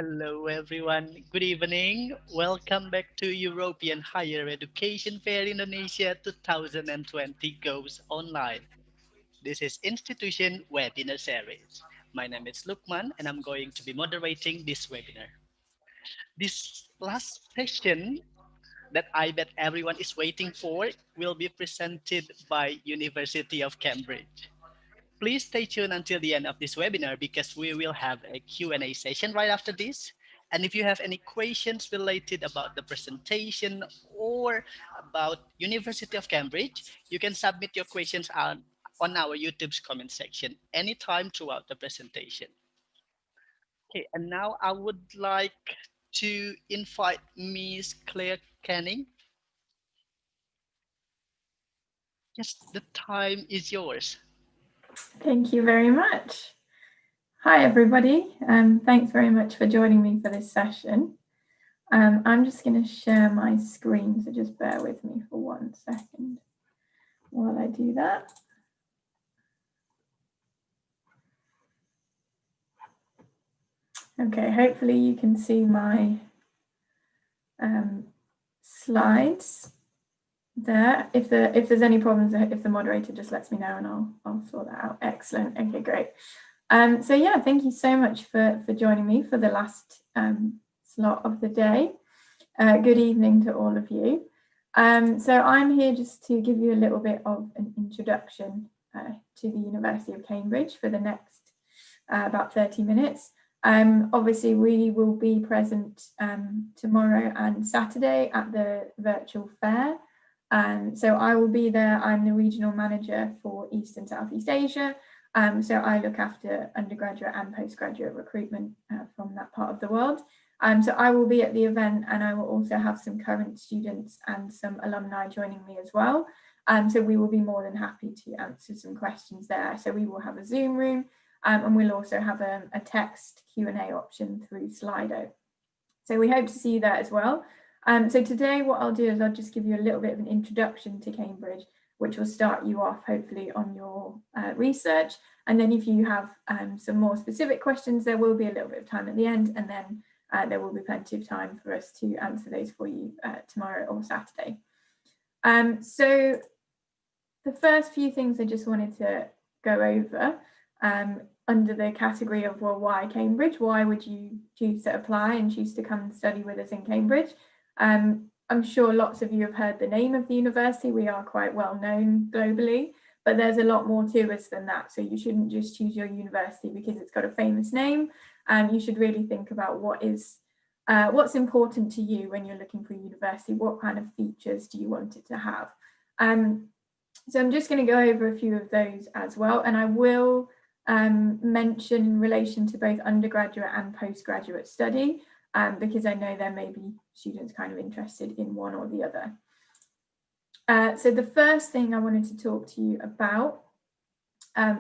Hello, everyone. Good evening. Welcome back to European Higher Education Fair Indonesia 2020 Goes Online. This is Institution Webinar Series. My name is Lukman, and I'm going to be moderating this webinar. This last session that I bet everyone is waiting for will be presented by University of Cambridge. Please stay tuned until the end of this webinar because we will have a Q&A session right after this. And if you have any questions related about the presentation or about University of Cambridge, you can submit your questions on our YouTube's comment section anytime throughout the presentation. Okay, and now I would like to invite Ms. Claire Canning. Yes, the time is yours. Thank you very much. Hi, everybody. Thanks very much for joining me for this session. I'm just going to share my screen, so just bear with me for 1 second while I do that. Okay, hopefully you can see my slides there. If there's any problems, if the moderator just lets me know and I'll sort that out. Excellent. Okay, great. So yeah, thank you so much for joining me for the last slot of the day. Good evening to all of you. So I'm here just to give you a little bit of an introduction to the University of Cambridge for the next about 30 minutes. Obviously, we will be present tomorrow and Saturday at the virtual fair. So I will be there. I'm the regional manager for East and Southeast Asia. So I look after undergraduate and postgraduate recruitment from that part of the world. So I will be at the event, and I will also have some current students and some alumni joining me as well. So we will be more than happy to answer some questions there. So we will have a Zoom room, and we'll also have a text Q&A option through Slido. So we hope to see you there as well. So today what I'll do is I'll just give you a little bit of an introduction to Cambridge, which will start you off hopefully on your research. And then if you have some more specific questions, there will be a little bit of time at the end, and then there will be plenty of time for us to answer those for you tomorrow or Saturday. So the first few things I just wanted to go over under the category of, well, why Cambridge? Why would you choose to apply and choose to come and study with us in Cambridge? I'm sure lots of you have heard the name of the university. We are quite well known globally, but there's a lot more to us than that. So you shouldn't just choose your university because it's got a famous name. You should really think about what's important to you when you're looking for a university. What kind of features do you want it to have? So I'm just going to go over a few of those as well, and I will mention in relation to both undergraduate and postgraduate study, because I know there may be students kind of interested in one or the other. So the first thing I wanted to talk to you about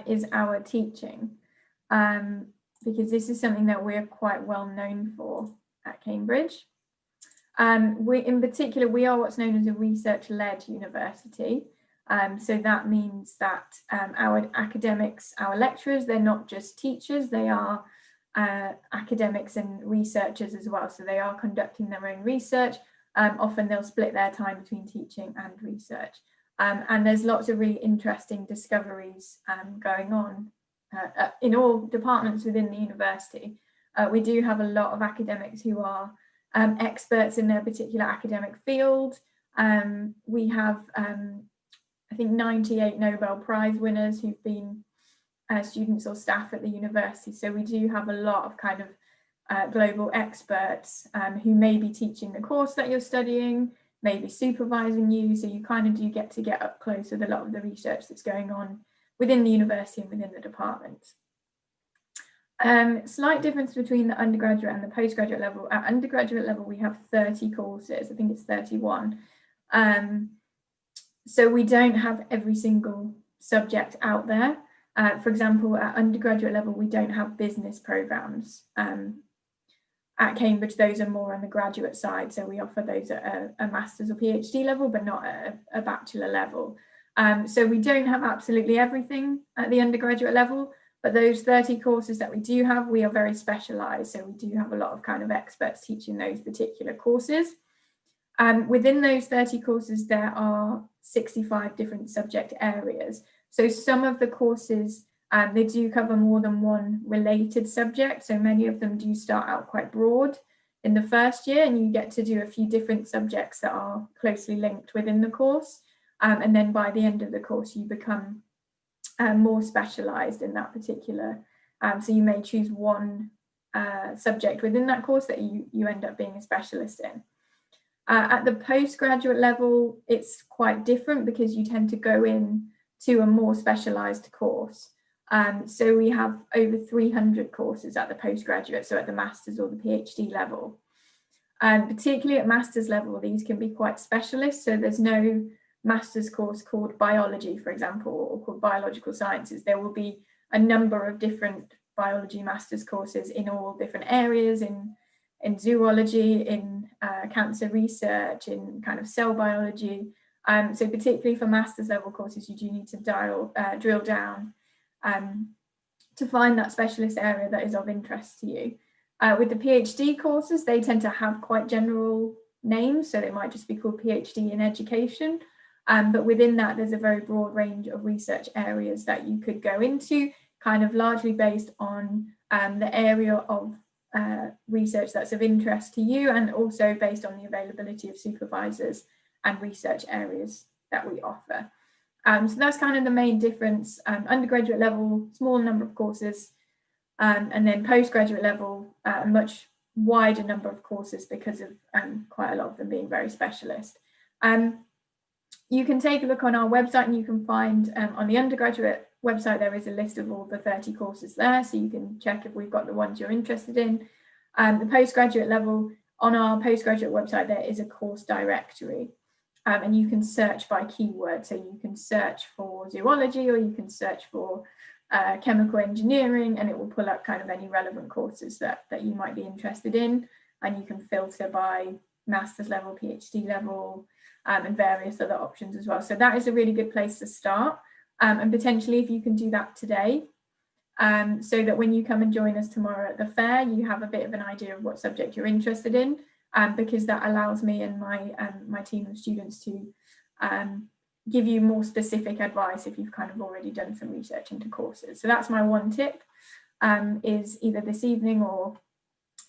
is our teaching, because this is something that we're quite well known for at Cambridge. In particular, we are what's known as a research-led university. So that means that our academics, our lecturers, they're not just teachers, they are academics and researchers as well. So they are conducting their own research. Often they'll split their time between teaching and research. And there's lots of really interesting discoveries going on in all departments within the university. We do have a lot of academics who are experts in their particular academic field. We have, I think, 98 Nobel Prize winners who've been students or staff at the university. So we do have a lot of kind of global experts who may be teaching the course that you're studying, maybe supervising you. So you kind of do get to get up close with a lot of the research that's going on within the university and within the departments. Slight difference between the undergraduate and the postgraduate level. At undergraduate level, we have 30 courses. I think it's 31. So we don't have every single subject out there. For example, at undergraduate level, we don't have business programs. At Cambridge, those are more on the graduate side. So we offer those at a master's or PhD level, but not at a bachelor level. So we don't have absolutely everything at the undergraduate level, But those 30 courses that we do have, we are very specialised. So we do have a lot of kind of experts teaching those particular courses. Within those 30 courses, there are 65 different subject areas. So some of the courses, they do cover more than one related subject. So many of them do start out quite broad in the first year, and you get to do a few different subjects that are closely linked within the course. And then by the end of the course, you become more specialised in that particular. So you may choose one subject within that course that you end up being a specialist in. At the postgraduate level, it's quite different because you tend to go in to a more specialised course. So we have over 300 courses at the postgraduate, so at the master's or the PhD level. Particularly at master's level, these can be quite specialist. So there's no master's course called biology, for example, or called biological sciences. There will be a number of different biology master's courses in all different areas, in zoology, in cancer research, in kind of cell biology. So particularly for master's level courses, you do need to drill down to find that specialist area that is of interest to you. With the PhD courses, they tend to have quite general names, so they might just be called PhD in education. But within that, there's a very broad range of research areas that you could go into, kind of largely based on the area of research that's of interest to you, and also based on the availability of supervisors and research areas that we offer. So that's kind of the main difference. Undergraduate level, small number of courses, and then postgraduate level, a much wider number of courses because of quite a lot of them being very specialist. You can take a look on our website, and you can find on the undergraduate website, there is a list of all the 30 courses there, so you can check if we've got the ones you're interested in. The postgraduate level, on our postgraduate website, there is a course directory, and you can search by keyword. So you can search for zoology, or you can search for chemical engineering, and it will pull up kind of any relevant courses that you might be interested in. And you can filter by master's level, PhD level, and various other options as well. So that is a really good place to start. And potentially if you can do that today, so that when you come and join us tomorrow at the fair, you have a bit of an idea of what subject you're interested in, because that allows me and my team of students to give you more specific advice if you've kind of already done some research into courses. So that's my one tip, is either this evening or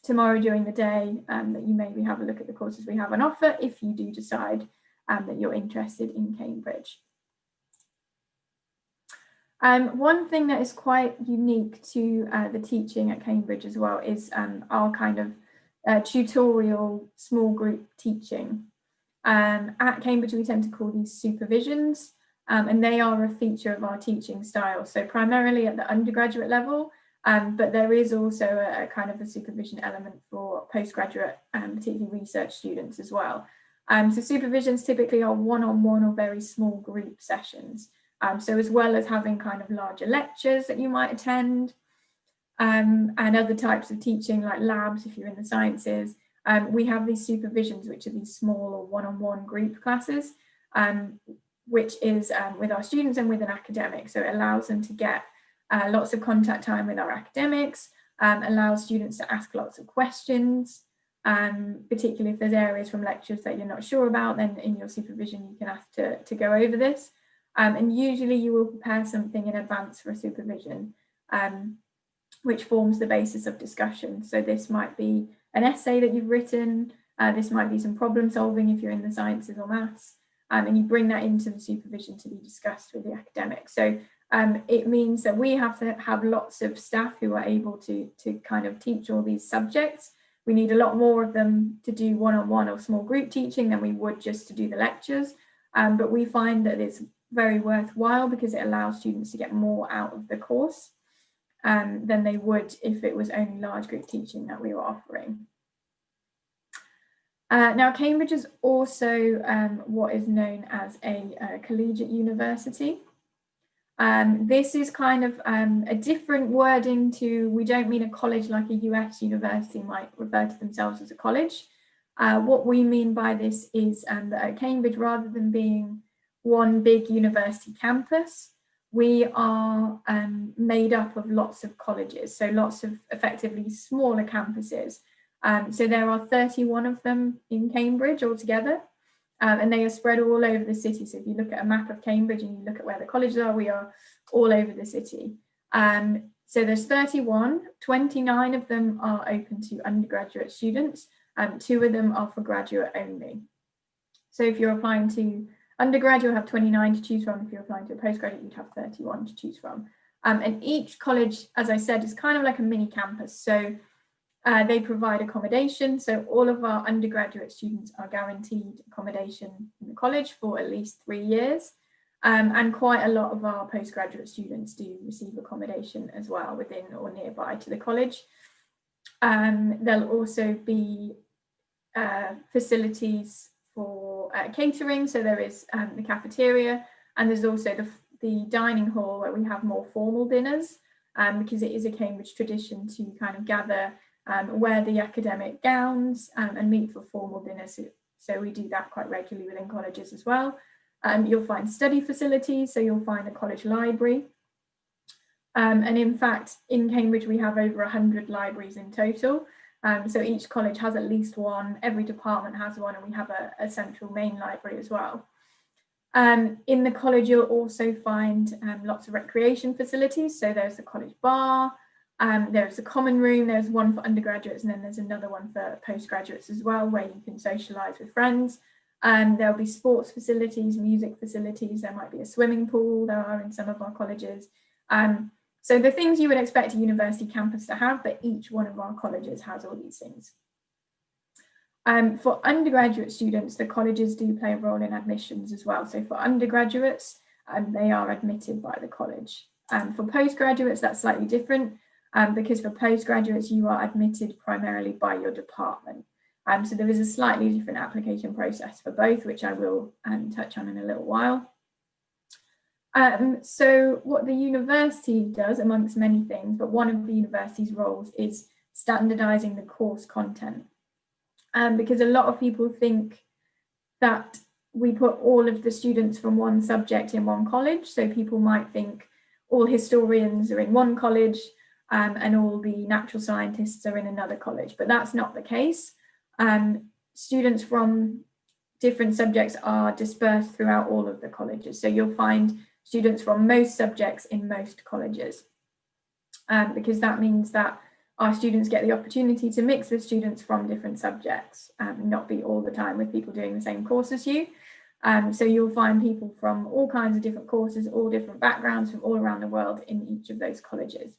tomorrow during the day, that you maybe have a look at the courses we have on offer if you do decide that you're interested in Cambridge. One thing that is quite unique to the teaching at Cambridge as well is our kind of tutorial small group teaching. At Cambridge, we tend to call these supervisions, and they are a feature of our teaching style. So primarily at the undergraduate level, but there is also a kind of a supervision element for postgraduate, particularly research students as well. So supervisions typically are one-on-one or very small group sessions. So as well as having kind of larger lectures that you might attend, and other types of teaching like labs if you're in the sciences, we have these supervisions, which are these small or one-on-one group classes, which is with our students and with an academic. So it allows them to get lots of contact time with our academics, allows students to ask lots of questions, particularly if there's areas from lectures that you're not sure about, then in your supervision you can ask to go over this. And usually you will prepare something in advance for a supervision, which forms the basis of discussion. So this might be an essay that you've written, this might be some problem solving if you're in the sciences or maths, and you bring that into the supervision to be discussed with the academic. So it means that we have to have lots of staff who are able to kind of teach all these subjects. We need a lot more of them to do one-on-one or small group teaching than we would just to do the lectures. But we find that it's very worthwhile because it allows students to get more out of the course than they would if it was only large group teaching that we were offering. Now, Cambridge is also what is known as a collegiate university. This is kind of a different wording to, we don't mean a college like a US university might refer to themselves as a college. What we mean by this is that at Cambridge, rather than being one big university campus, we are made up of lots of colleges, so lots of effectively smaller campuses. So there are 31 of them in Cambridge altogether, and they are spread all over the city. So if you look at a map of Cambridge and you look at where the colleges are, we are all over the city. So there's 31, 29 of them are open to undergraduate students, and 2 of them are for graduate only. So if you're applying to undergrad, you'll have 29 to choose from. If you're applying to a postgraduate, you'd have 31 to choose from. And each college, as I said, is kind of like a mini campus. So they provide accommodation. So all of our undergraduate students are guaranteed accommodation in the college for at least 3 years. And quite a lot of our postgraduate students do receive accommodation as well within or nearby to the college. There'll also be facilities for catering. So there is the cafeteria, and there's also the dining hall where we have more formal dinners, because it is a Cambridge tradition to kind of gather, wear the academic gowns and meet for formal dinners. So we do that quite regularly within colleges as well. You'll find study facilities, so you'll find a college library. And in fact, in Cambridge, we have over 100 libraries in total. So each college has at least one, every department has one, and we have a central main library as well. In the college, you'll also find lots of recreation facilities. So there's the college bar, there's the common room, there's one for undergraduates, and then there's another one for postgraduates as well, where you can socialise with friends. There'll be sports facilities, music facilities, there might be a swimming pool, there are in some of our colleges. So the things you would expect a university campus to have, but each one of our colleges has all these things. For undergraduate students, the colleges do play a role in admissions as well. So for undergraduates, they are admitted by the college. For postgraduates, that's slightly different, because for postgraduates, you are admitted primarily by your department. So there is a slightly different application process for both, which I will touch on in a little while. So what the university does, amongst many things, but one of the university's roles is standardizing the course content. Because a lot of people think that we put all of the students from one subject in one college. So people might think all historians are in one college, and all the natural scientists are in another college, but that's not the case. Students from different subjects are dispersed throughout all of the colleges. So you'll find students from most subjects in most colleges, because that means that our students get the opportunity to mix with students from different subjects, not be all the time with people doing the same course as you. So you'll find people from all kinds of different courses, all different backgrounds from all around the world in each of those colleges.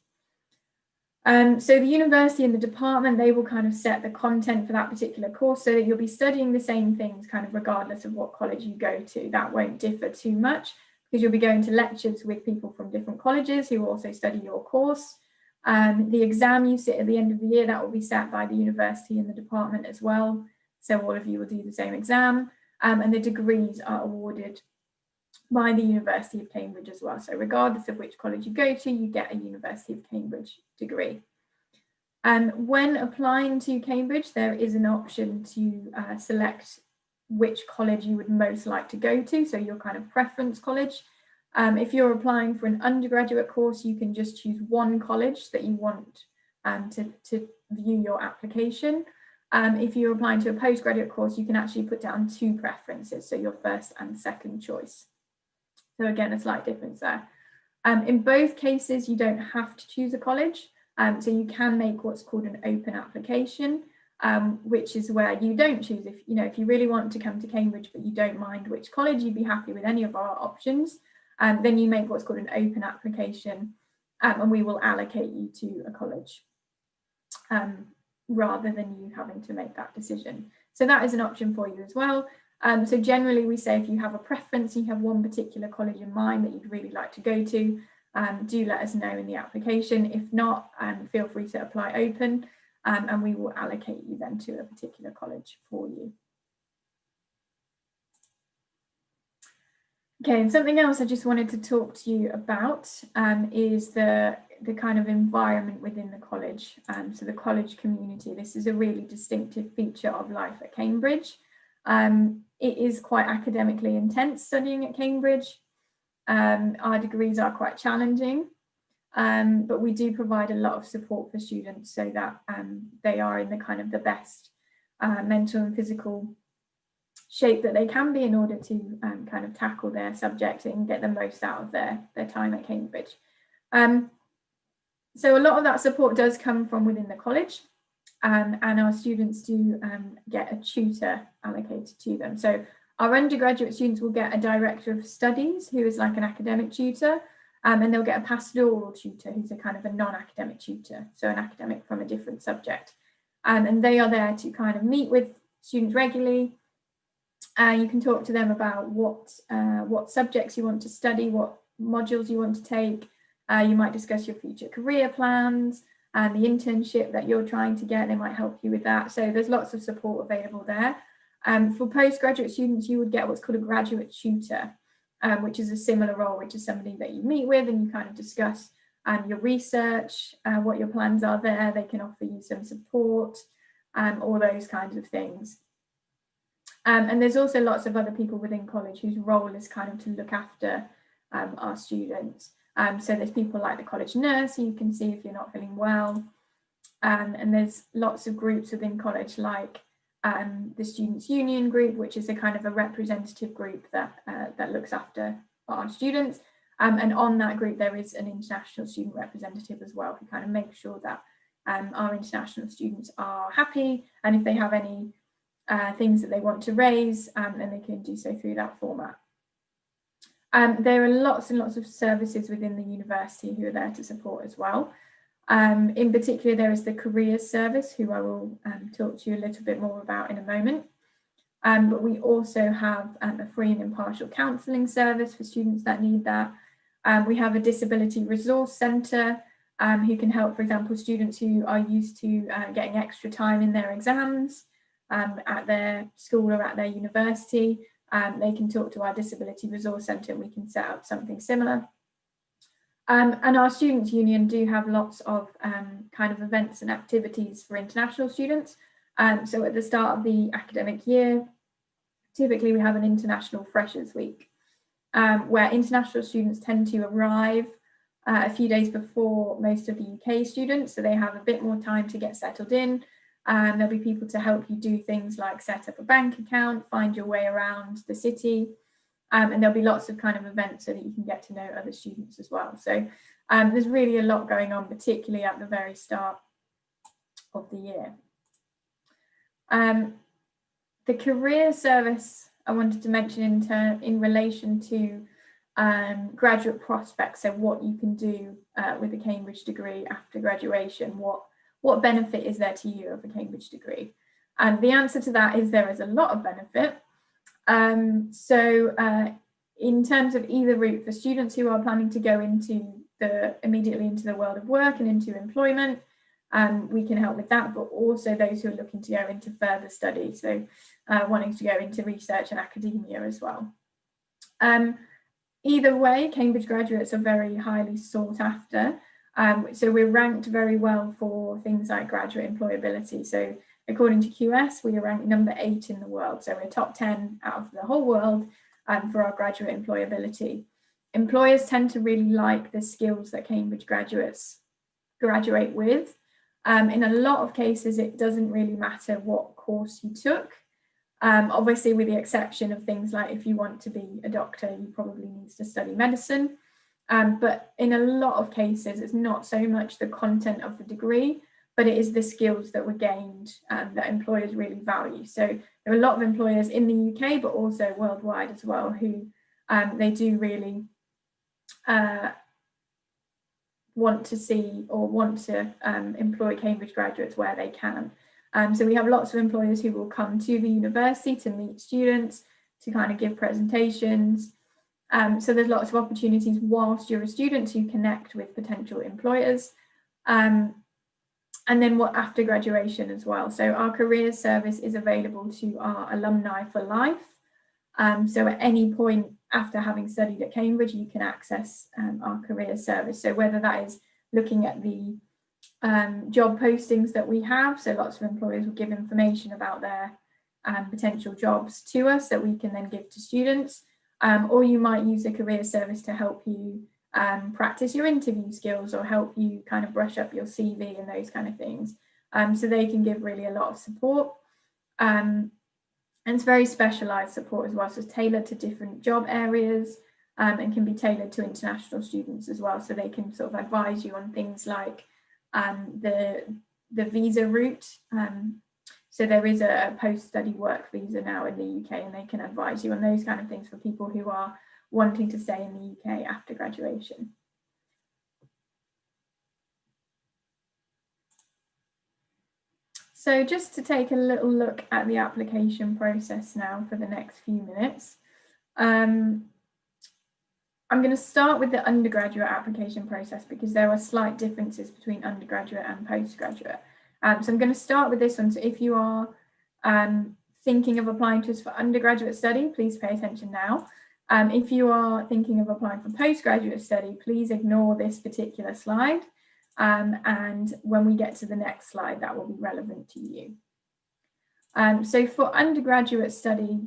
So the university and the department, they will kind of set the content for that particular course, so that you'll be studying the same things kind of regardless of what college you go to. That won't differ too much, because you'll be going to lectures with people from different colleges who also study your course. The exam you sit at the end of the year, that will be sat by the university and the department as well. So all of you will do the same exam, and the degrees are awarded by the University of Cambridge as well. So regardless of which college you go to, you get a University of Cambridge degree. When applying to Cambridge, there is an option to select which college you would most like to go to, so your kind of preference college. If you're applying for an undergraduate course, you can just choose one college that you want to view your application. If you're applying to a postgraduate course, you can actually put down 2 preferences, so your first and second choice. So again, a slight difference there. In both cases, you don't have to choose a college. So you can make what's called an open application, which is where you don't choose. If you really want to come to Cambridge, but you don't mind which college, you'd be happy with any of our options, then you make what's called an open application, and we will allocate you to a college, rather than you having to make that decision. So that is an option for you as well. So generally we say if you have a preference, you have one particular college in mind that you'd really like to go to, do let us know in the application. If not, feel free to apply open, and we will allocate you then to a particular college for you. Okay, and something else I just wanted to talk to you about is the kind of environment within the college. So the college community, this is a really distinctive feature of life at Cambridge. It is quite academically intense studying at Cambridge. Our degrees are quite challenging, but we do provide a lot of support for students so that they are in the kind of the best mental and physical shape that they can be in order to kind of tackle their subject and get the most out of their time at Cambridge. So a lot of that support does come from within the college, and our students do get a tutor allocated to them. So our undergraduate students will get a director of studies who is like an academic tutor, and they'll get a pastoral tutor who's a kind of a non-academic tutor, so an academic from a different subject. And they are there to kind of meet with students regularly. You can talk to them about what subjects you want to study, what modules you want to take. You might discuss your future career plans and the internship that you're trying to get. They might help you with that. So there's lots of support available there. For postgraduate students, you would get what's called a graduate tutor, which is a similar role, which is somebody that you meet with and you kind of discuss your research, what your plans are there. They can offer you some support, all those kinds of things. And there's also lots of other people within college whose role is kind of to look after our students. So there's people like the college nurse, you can see if you're not feeling well. And there's lots of groups within college like the Students' Union group, which is a kind of a representative group that looks after our students. And on that group, there is an international student representative as well, who kind of makes sure that our international students are happy. And if they have any things that they want to raise, then they can do so through that format. There are lots and lots of services within the university who are there to support as well. In particular, there is the careers service, who I will talk to you a little bit more about in a moment. But we also have a free and impartial counselling service for students that need that. We have a disability resource centre who can help, for example, students who are used to getting extra time in their exams at their school or at their university. They can talk to our disability resource centre and we can set up something similar. And our Students' Union do have lots of kind of events and activities for international students. So at the start of the academic year, typically we have an International Freshers Week, where international students tend to arrive a few days before most of the UK students, so they have a bit more time to get settled in. There'll be people to help you do things like set up a bank account, find your way around the city, and there'll be lots of kind of events so that you can get to know other students as well. So there's really a lot going on, particularly at the very start of the year. The career service I wanted to mention in relation to graduate prospects, so what you can do with a Cambridge degree after graduation, what benefit is there to you of a Cambridge degree? And the answer to that is there is a lot of benefit. In terms of either route, for students who are planning to go immediately into the world of work and into employment, we can help with that, but also those who are looking to go into further study, so wanting to go into research and academia as well. Either way, Cambridge graduates are very highly sought after. So we're ranked very well for things like graduate employability. So according to QS, we are ranked number 8 in the world. So we're top 10 out of the whole world for our graduate employability. Employers tend to really like the skills that Cambridge graduates graduate with. In a lot of cases, it doesn't really matter what course you took. Obviously, with the exception of things like if you want to be a doctor, you probably need to study medicine. But in a lot of cases, it's not so much the content of the degree, but it is the skills that were gained that employers really value. So there are a lot of employers in the UK, but also worldwide as well, who they do really want to see or want to employ Cambridge graduates where they can. So we have lots of employers who will come to the university to meet students, to kind of give presentations. So there's lots of opportunities whilst you're a student to connect with potential employers. And then after graduation as well. So our careers service is available to our alumni for life. So at any point after having studied at Cambridge, you can access our careers service. So whether that is looking at the job postings that we have, so lots of employers will give information about their potential jobs to us that we can then give to students. or you might use a career service to help you practice your interview skills or help you kind of brush up your CV and those kind of things. So they can give really a lot of support. And it's very specialised support as well, so it's tailored to different job areas and can be tailored to international students as well. So they can sort of advise you on things like the visa route. So there is a post-study work visa now in the UK, and they can advise you on those kind of things for people who are wanting to stay in the UK after graduation. So just to take a little look at the application process now for the next few minutes. I'm going to start with the undergraduate application process because there are slight differences between undergraduate and postgraduate. So I'm going to start with this one. So if you are thinking of applying to us for undergraduate study, please pay attention now. If you are thinking of applying for postgraduate study, please ignore this particular slide. And when we get to the next slide, that will be relevant to you. So for undergraduate study,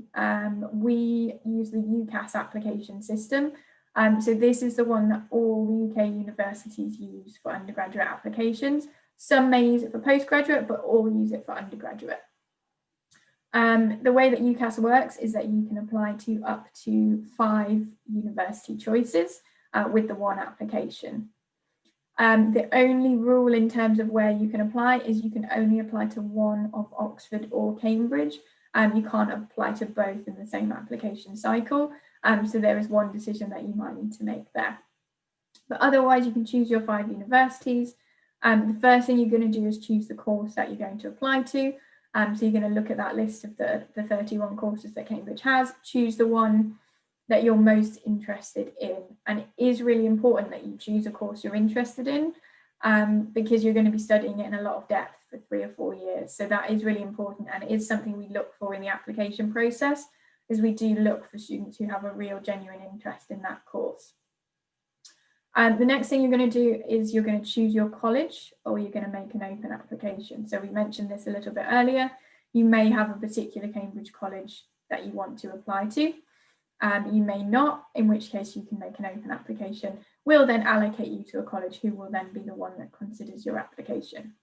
we use the UCAS application system. So this is the one that all the UK universities use for undergraduate applications. Some may use it for postgraduate, but all use it for undergraduate. The way that UCAS works is that you can apply to up to 5 university choices with the one application. The only rule in terms of where you can apply is you can only apply to one of Oxford or Cambridge. You can't apply to both in the same application cycle. So there is one decision that you might need to make there. But otherwise, you can choose your 5 universities. The first thing you're going to do is choose the course that you're going to apply to. So you're going to look at that list of the 31 courses that Cambridge has, choose the one that you're most interested in. And it is really important that you choose a course you're interested in because you're going to be studying it in a lot of depth for 3 or 4 years. So that is really important, and it is something we look for in the application process, is we do look for students who have a real genuine interest in that course. The next thing you're going to do is you're going to choose your college, or you're going to make an open application. So we mentioned this a little bit earlier. You may have a particular Cambridge college that you want to apply to. You may not, in which case you can make an open application. We'll then allocate you to a college who will then be the one that considers your application.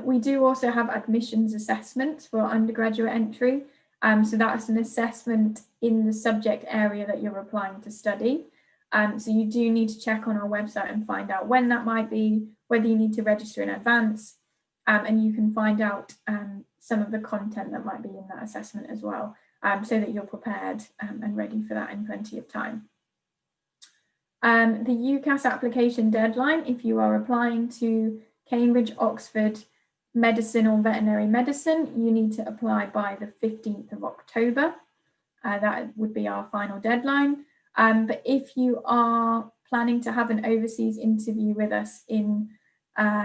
We do also have admissions assessments for undergraduate entry. So that's an assessment in the subject area that you're applying to study. So you do need to check on our website and find out when that might be, whether you need to register in advance, and you can find out some of the content that might be in that assessment as well, so that you're prepared and ready for that in plenty of time. The UCAS application deadline, if you are applying to Cambridge, Oxford, medicine or veterinary medicine, you need to apply by the 15th of October. That would be our final deadline. But if you are planning to have an overseas interview with us in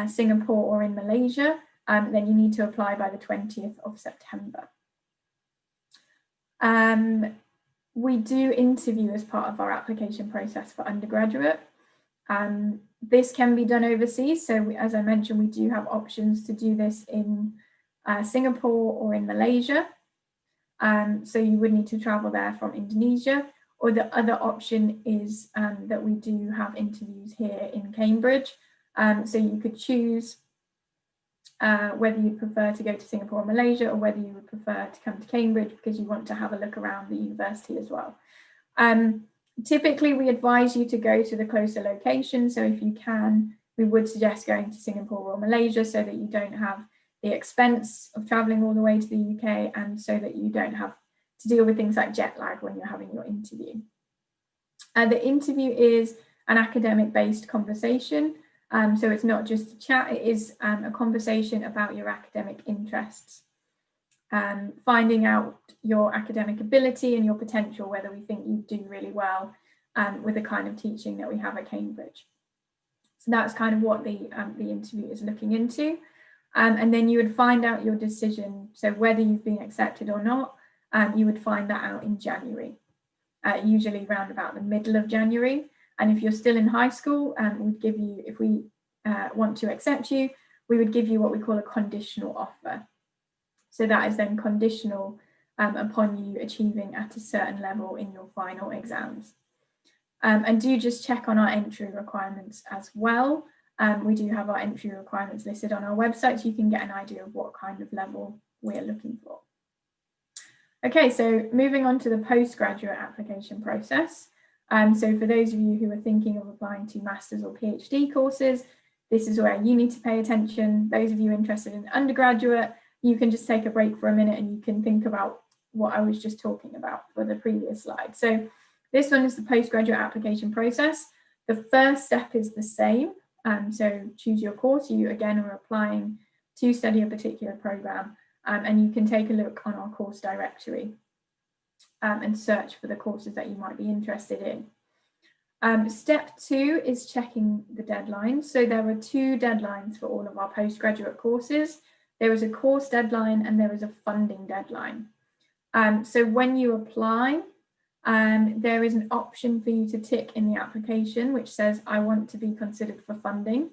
Singapore or in Malaysia, then you need to apply by the 20th of September. We do interview as part of our application process for undergraduate. This can be done overseas. So as I mentioned, we do have options to do this in Singapore or in Malaysia. So you would need to travel there from Indonesia. Or the other option is that we do have interviews here in Cambridge. So you could choose whether you prefer to go to Singapore or Malaysia, or whether you would prefer to come to Cambridge because you want to have a look around the university as well. Typically, we advise you to go to the closer location. So if you can, we would suggest going to Singapore or Malaysia so that you don't have the expense of traveling all the way to the UK, and so that you don't have to deal with things like jet lag when you're having your interview. The interview is an academic-based conversation. So it's not just a chat, it is a conversation about your academic interests. Finding out your academic ability and your potential, whether we think you do really well with the kind of teaching that we have at Cambridge. So that's kind of what the interview is looking into. And then you would find out your decision. So whether you've been accepted or not, you would find that out in January, usually around about the middle of January. And if you're still in high school, we'd give you, if we want to accept you, we would give you what we call a conditional offer. So that is then conditional upon you achieving at a certain level in your final exams. And do just check on our entry requirements as well. We do have our entry requirements listed on our website, so you can get an idea of what kind of level we're looking for. Okay, so moving on to the postgraduate application process. So for those of you who are thinking of applying to master's or PhD courses, this is where you need to pay attention. Those of you interested in undergraduate, you can just take a break for a minute and you can think about what I was just talking about for the previous slide. So this one is the postgraduate application process. The first step is the same. So choose your course. You again are applying to study a particular program, and you can take a look on our course directory and search for the courses that you might be interested in. Step 2 is checking the deadlines. So there are 2 deadlines for all of our postgraduate courses. There is a course deadline and there is a funding deadline. So when you apply, there is an option for you to tick in the application which says, I want to be considered for funding.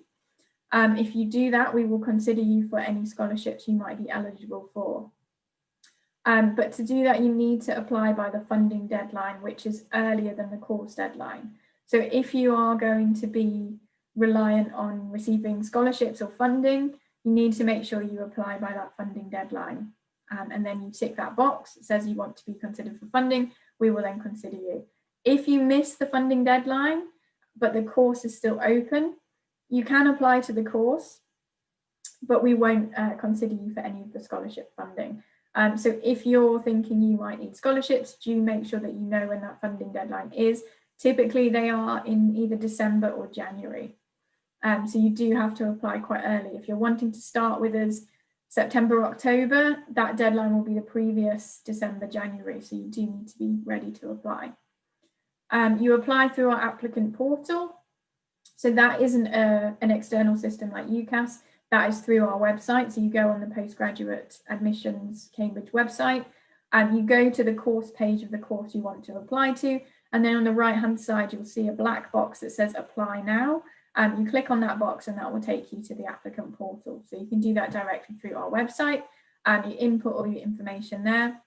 If you do that, we will consider you for any scholarships you might be eligible for. But to do that, you need to apply by the funding deadline, which is earlier than the course deadline. So if you are going to be reliant on receiving scholarships or funding, you need to make sure you apply by that funding deadline. And then you tick that box. It says you want to be considered for funding. We will then consider you. If you miss the funding deadline, but the course is still open, you can apply to the course, but we won't consider you for any of the scholarship funding. So if you're thinking you might need scholarships, do make sure that you know when that funding deadline is. Typically, they are in either December or January. So you do have to apply quite early. If you're wanting to start with us September, October, that deadline will be the previous December, January. So you do need to be ready to apply. You apply through our applicant portal. So that isn't an external system like UCAS. That is through our website. So you go on the Postgraduate Admissions Cambridge website and you go to the course page of the course you want to apply to. And then on the right-hand side, you'll see a black box that says apply now. You click on that box and that will take you to the applicant portal. So you can do that directly through our website. You input all your information there.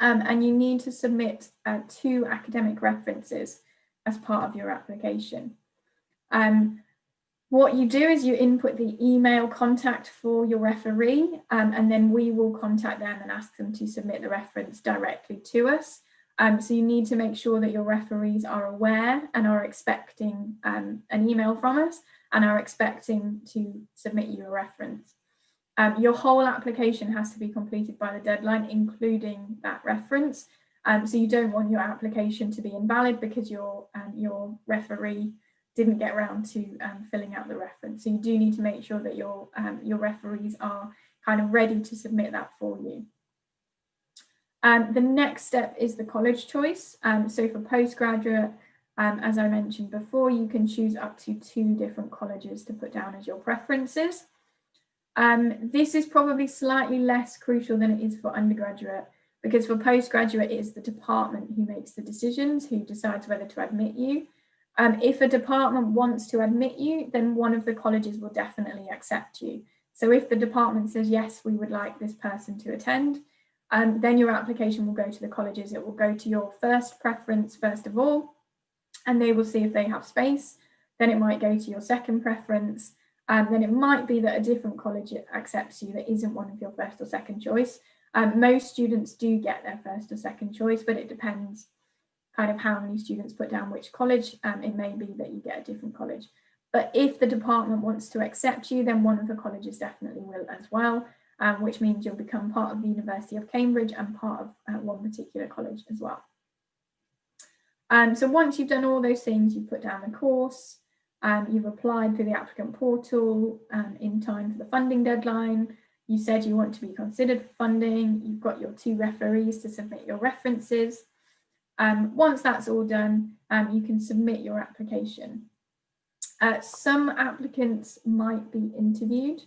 And you need to submit 2 academic references as part of your application. What you do is you input the email contact for your referee, and then we will contact them and ask them to submit the reference directly to us. So you need to make sure that your referees are aware and are expecting an email from us and are expecting to submit you a reference. Your whole application has to be completed by the deadline, including that reference. So you don't want your application to be invalid because your referee didn't get around to filling out the reference. So you do need to make sure that your referees are kind of ready to submit that for you. The next step is the college choice. So for postgraduate, as I mentioned before, you can choose up to 2 different colleges to put down as your preferences. This is probably slightly less crucial than it is for undergraduate, because for postgraduate, it is the department who makes the decisions, who decides whether to admit you. If a department wants to admit you, then one of the colleges will definitely accept you. So if the department says, yes, we would like this person to attend, then your application will go to the colleges. It will go to your first preference first of all, and they will see if they have space. Then it might go to your second preference. Then it might be that a different college accepts you that isn't one of your first or second choice. Most students do get their first or second choice, but it depends kind of how many students put down which college. It may be that you get a different college. But if the department wants to accept you, then one of the colleges definitely will as well, which means you'll become part of the University of Cambridge and part of one particular college as well. So once you've done all those things, you put down the course, you've applied through the applicant portal in time for the funding deadline, you said you want to be considered for funding, you've got your 2 referees to submit your references. Once that's all done, you can submit your application. Some applicants might be interviewed.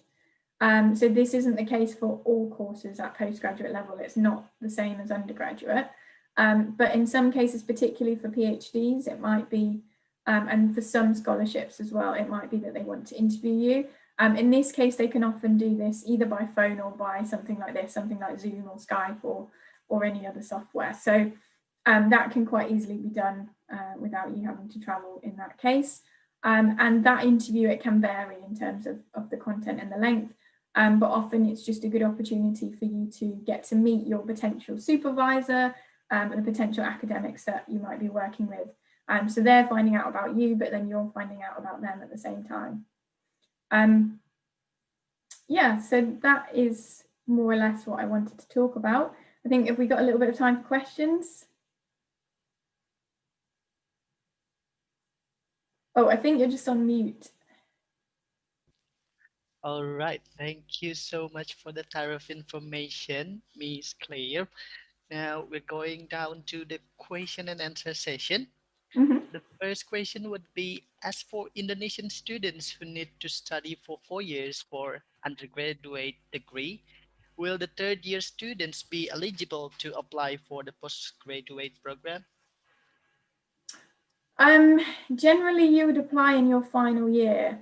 So this isn't the case for all courses at postgraduate level. It's not the same as undergraduate. But in some cases, particularly for PhDs, it might be, and for some scholarships as well, it might be that they want to interview you. In this case, they can often do this either by phone or by something like this, something like Zoom or Skype or or any other software. So that can quite easily be done without you having to travel in that case. And that interview, it can vary in terms of the content and the length, but often it's just a good opportunity for you to get to meet your potential supervisor and the potential academics that you might be working with. So they're finding out about you, but then you're finding out about them at the same time. Yeah, so that is more or less what I wanted to talk about. I think if we got a little bit of time for questions. Oh, I think you're just on mute. All right, thank you so much for the thorough information, Miss Claire. Now we're going down to the question and answer session. The first question would be, as for Indonesian students who need to study for 4 years for undergraduate degree, will the third year students be eligible to apply for the postgraduate program? Generally, you would apply in your final year.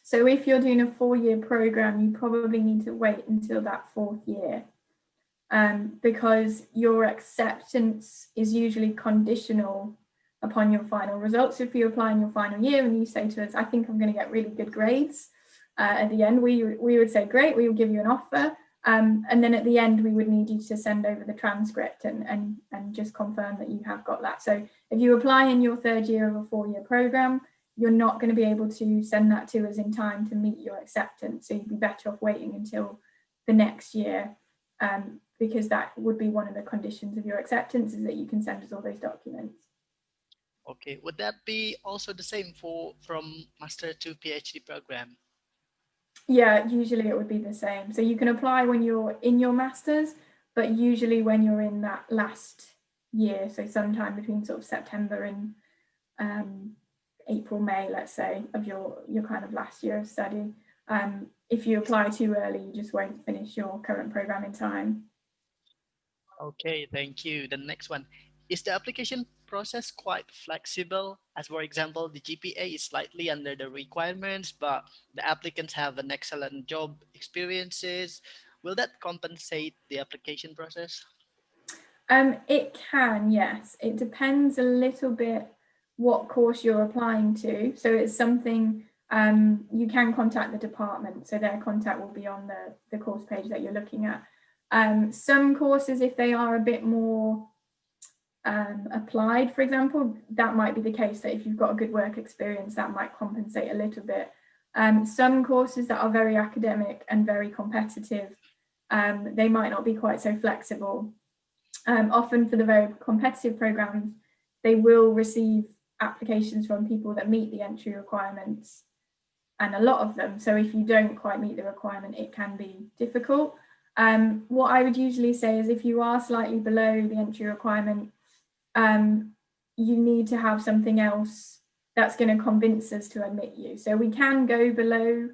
So if you're doing a 4-year program, you probably need to wait until that 4th year, because your acceptance is usually conditional upon your final results. If you apply in your final year and you say to us, I think I'm going to get really good grades, at the end we would say, great, we will give you an offer. And then at the end, we would need you to send over the transcript and just confirm that you have got that. So if you apply in your 3rd year of a 4-year program, you're not going to be able to send that to us in time to meet your acceptance. So you'd be better off waiting until the next year, because that would be one of the conditions of your acceptance, is that you can send us all those documents. Okay, would that be also the same from master to PhD program? Yeah, usually it would be the same. So you can apply when you're in your master's, but usually when you're in that last year, so sometime between sort of September and April, May, let's say, of your kind of last year of study. If you apply too early, you just won't finish your current program in time. Okay, thank you. The next one, is the application process quite flexible? As for example, the GPA is slightly under the requirements, but the applicants have an excellent job experiences. Will that compensate the application process? It can, yes. It depends a little bit what course you're applying to. So it's something you can contact the department. So their contact will be on the course page that you're looking at. Some courses, if they are a bit more applied, for example, that might be the case, that if you've got a good work experience, that might compensate a little bit. Some courses that are very academic and very competitive, they might not be quite so flexible. Often for the very competitive programs, they will receive applications from people that meet the entry requirements, and a lot of them. So if you don't quite meet the requirement, it can be difficult. What I would usually say is, if you are slightly below the entry requirement, you need to have something else that's going to convince us to admit you. So we can go below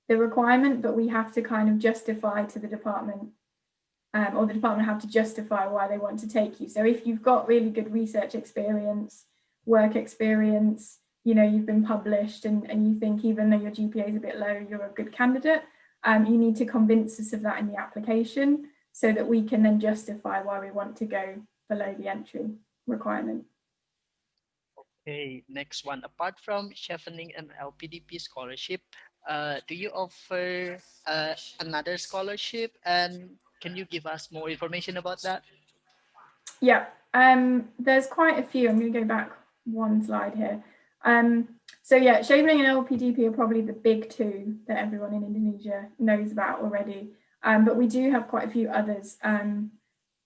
the requirement, but we have to kind of justify to the department, or the department have to justify why they want to take you. So if you've got really good research experience, work experience, you know, you've been published, and you think even though your GPA is a bit low, you're a good candidate, you need to convince us of that in the application, so that we can then justify why we want to go below the entry requirement. Okay, next one. Apart from chevening and LPDP scholarship, do you offer another scholarship? And can you give us more information about that? Yeah, there's quite a few. I'm going to go back one slide here. So yeah, chevening and LPDP are probably the big two that everyone in Indonesia knows about already. But we do have quite a few others.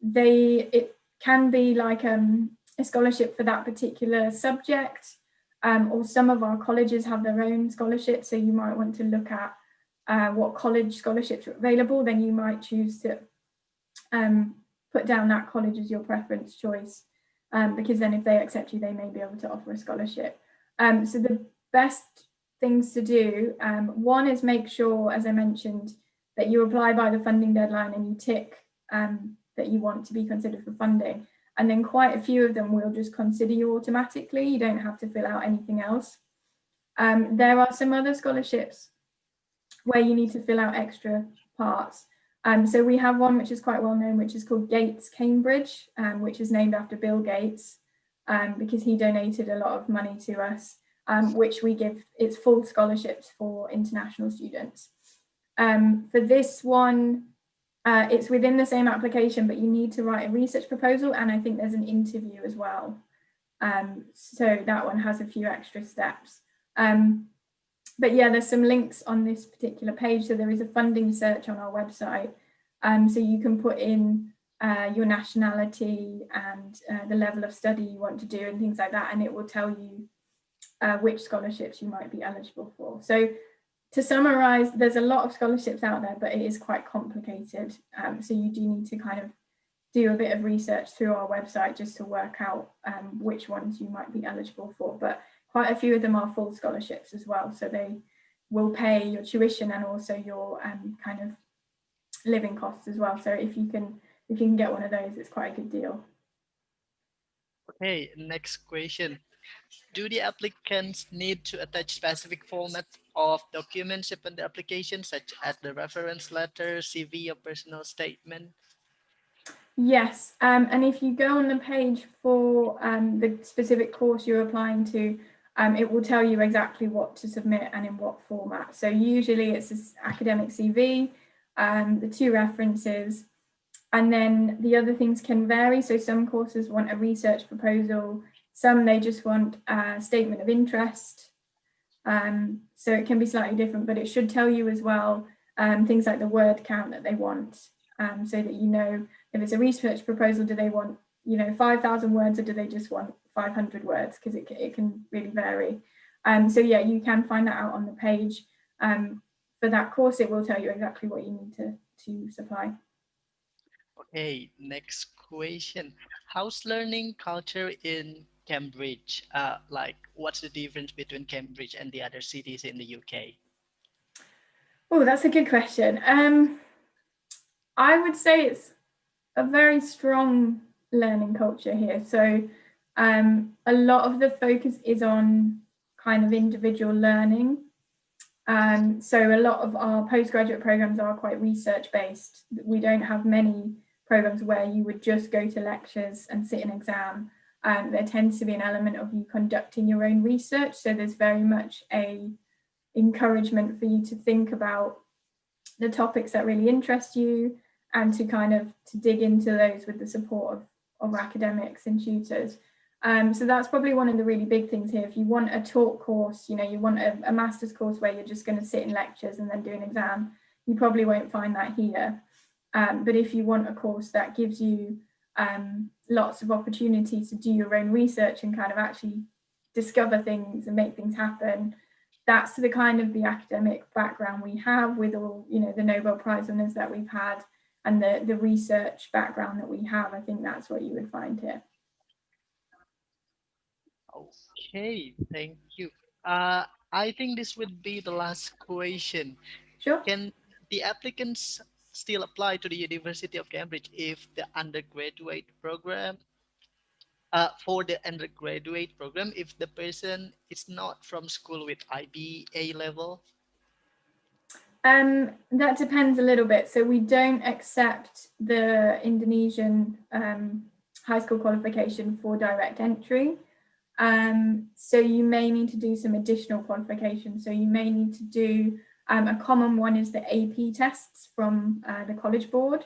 It can be like a scholarship for that particular subject, or some of our colleges have their own scholarships. So you might want to look at what college scholarships are available. Then you might choose to put down that college as your preference choice, because then if they accept you, they may be able to offer a scholarship. So the best things to do, one is make sure, as I mentioned, that you apply by the funding deadline and you tick that you want to be considered for funding. And then quite a few of them will just consider you automatically. You don't have to fill out anything else. There are some other scholarships where you need to fill out extra parts. So we have one which is quite well known, which is called Gates Cambridge, which is named after Bill Gates, because he donated a lot of money to us, which we give, it's full scholarships for international students. For this one, it's within the same application, but you need to write a research proposal, and I think there's an interview as well. So that one has a few extra steps. But yeah, there's some links on this particular page. So there is a funding search on our website. So you can put in your nationality and the level of study you want to do and things like that, and it will tell you which scholarships you might be eligible for. So to summarize, there's a lot of scholarships out there, but it is quite complicated. So you do need to kind of do a bit of research through our website just to work out which ones you might be eligible for. But quite a few of them are full scholarships as well. So they will pay your tuition and also your kind of living costs as well. So if you can get one of those, it's quite a good deal. Okay, next question. Do the applicants need to attach specific formats of documents upon the application, such as the reference letter, CV, or personal statement? Yes, and if you go on the page for the specific course you're applying to, it will tell you exactly what to submit and in what format. So usually it's this academic CV, the 2 references, and then the other things can vary. So some courses want a research proposal, some they just want a statement of interest. So it can be slightly different, but it should tell you as well things like the word count that they want, so that you know if it's a research proposal, do they want 5,000 words or do they just want 500 words? Because it can really vary. So yeah, you can find that out on the page. For that course, it will tell you exactly what you need to supply. Okay, next question. How's learning culture in Cambridge? Like, what's the difference between Cambridge and the other cities in the UK? Oh, that's a good question. I would say it's a very strong learning culture here. So a lot of the focus is on kind of individual learning. So a lot of our postgraduate programs are quite research based. We don't have many programs where you would just go to lectures and sit an exam. There tends to be an element of you conducting your own research. So there's very much a encouragement for you to think about the topics that really interest you and to kind of to dig into those with the support of academics and tutors. So that's probably one of the really big things here. If you want a talk course, you want a master's course where you're just going to sit in lectures and then do an exam, you probably won't find that here. But if you want a course that gives you lots of opportunities to do your own research and kind of actually discover things and make things happen, that's the kind of the academic background we have with all, the Nobel Prize winners that we've had and the research background that we have. I think that's what you would find here. Okay, thank you. I think this would be the last question. Sure. Can the applicants still apply to the University of Cambridge if the undergraduate program, for the undergraduate program, if the person is not from school with IB A level? That depends a little bit. So we don't accept the Indonesian high school qualification for direct entry. So you may need to do some additional qualifications. So you may need to do a common one is the AP tests from the College Board.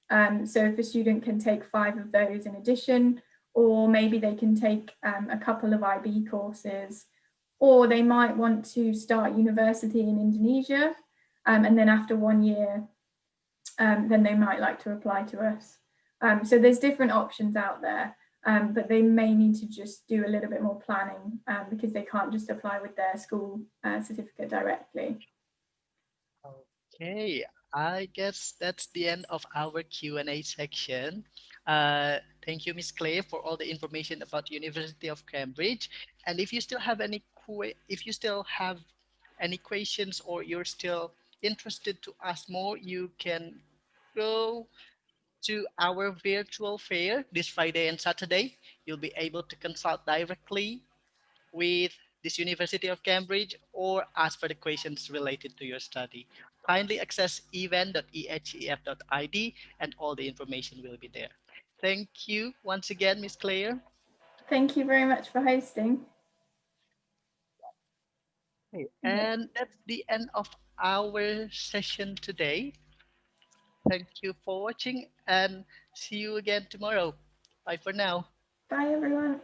So if a student can take 5 of those in addition, or maybe they can take a couple of IB courses, or they might want to start university in Indonesia, and then after 1 year, then they might like to apply to us. So there's different options out there, but they may need to just do a little bit more planning because they can't just apply with their school certificate directly. Okay, I guess that's the end of our Q&A section. Thank you, Miss Clay, for all the information about University of Cambridge. And if you still have any questions or you're still interested to ask more, you can go to our virtual fair this Friday and Saturday. You'll be able to consult directly with this University of Cambridge or ask for the questions related to your study. Kindly access event.ehef.id and all the information will be there. Thank you once again, Miss Claire. Thank you very much for hosting. Okay, Okay. and that's the end of our session today. Thank you for watching and see you again tomorrow. Bye for now. Bye, everyone.